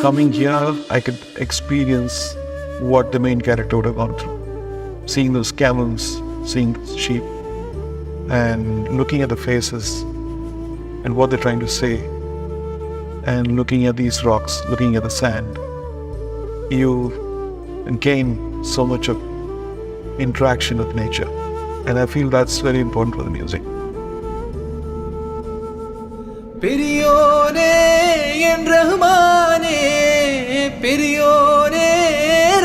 Coming here, I could experience what the main character would have gone through. Seeing those camels, seeing those sheep, and looking at the faces and what they're trying to say, and looking at these rocks, looking at the sand, you gain so much of interaction with nature. And I feel that's very important for the music. பெரியோனே என் ரஹ்மானே பெரியோனே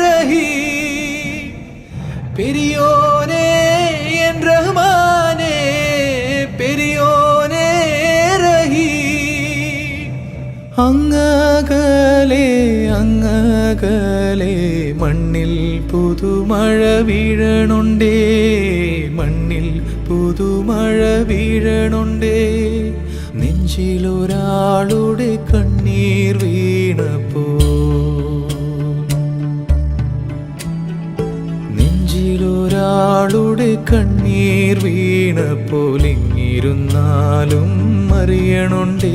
ரஹீ பெரியோனே என் ரஹ்மானே பெரியோனே ரஹீ അങ്ങകലെ അങ്ങകലെ മണ്ണിൽ പുതുമഴ വീഴണുണ്ടേ മണ്ണിൽ പുതുമഴ വീഴണുണ്ടേ നെഞ്ചിലൊരാളുടെ കണ്ണീർ വീണപ്പോ നെഞ്ചിലൊരാളുടെ കണ്ണീർ വീണപ്പോൾ ഇങ്ങിരുന്നാലും അറിയണുണ്ടേ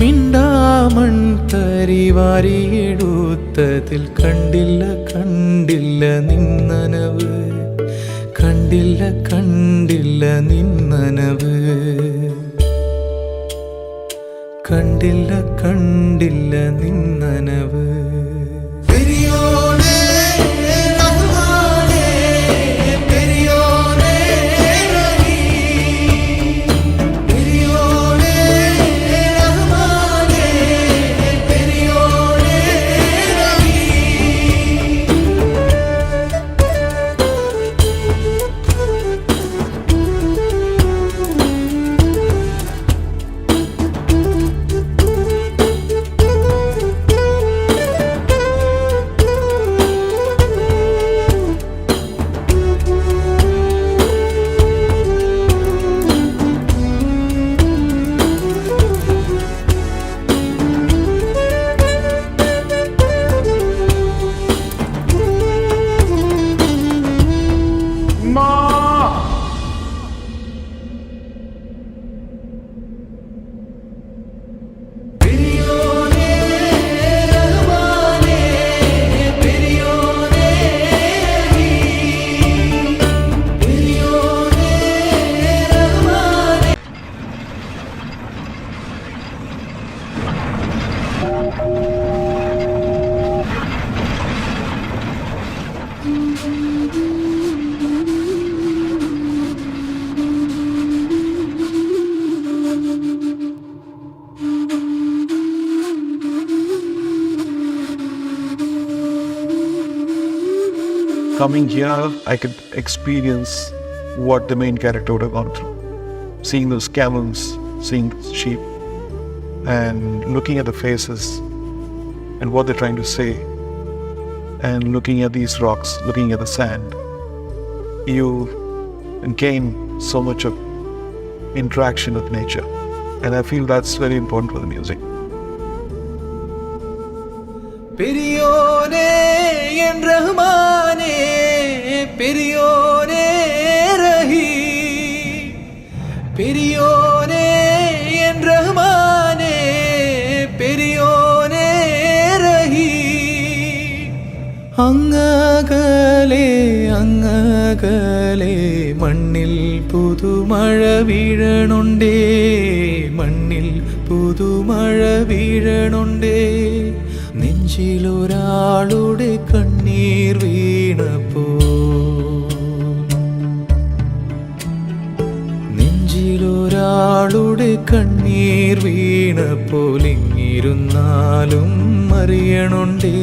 മിണ്ടാമൺ തരി വാരിയെടുത്തതിൽ കണ്ടില്ല കണ്ടില്ല നിന്നനവ് കണ്ടില്ല കണ്ടില്ല നിന്നനവ് കണ്ടില്ല കണ്ടില്ല നിന്നനവ് പെരിയോനേ റഹ്മാനേ പെരിയോനേ റഹീ പെരിയോനേ റഹ്മാനേ പെരിയോനേ റഹീ Coming here, I could experience what the main character would have gone through. Seeing those camels, seeing those sheep, and looking at the faces and what they're trying to say, and looking at these rocks, looking at the sand, you gain so much of interaction with nature. And I feel that's very important for the music. பெரியோனே என் ரஹ்மானே பெரியோனே ரஹீ பெரியோனே என் ரஹ்மானே பெரியோனே ரஹீ അങ്ങകലെ അങ്ങകലെ മണ്ണിൽ പുതുമഴ വീഴണുണ്ടേ മണ്ണിൽ പുതുമഴ വീഴണുണ്ടേ നെഞ്ചിലൊരാളുടെ കണ്ണീർ വീണപ്പോ നെഞ്ചിലൊരാളുടെ കണ്ണീർ വീണപ്പോൾ ഇങ്ങിരുന്നാലും അറിയണുണ്ടേ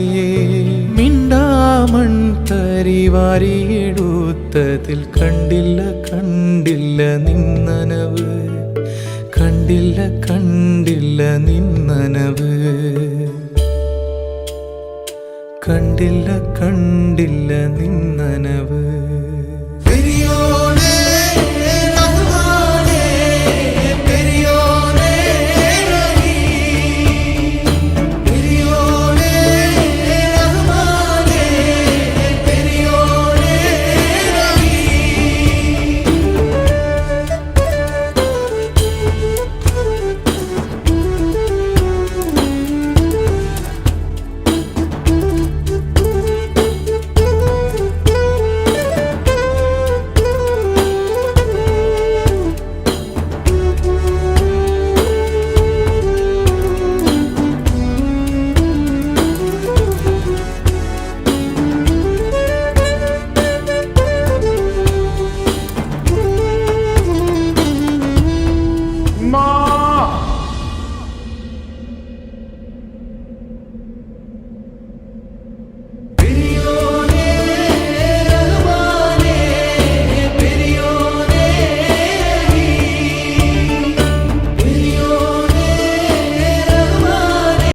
മിണ്ടാമൺ തരി വാരിയെടുത്തതിൽ കണ്ടില്ല കണ്ടില്ല നിന്നനവ് കണ്ടില്ല കണ്ടില്ല നിന്നനവ് കണ്ടില്ല കണ്ടില്ല നിന്നനവ്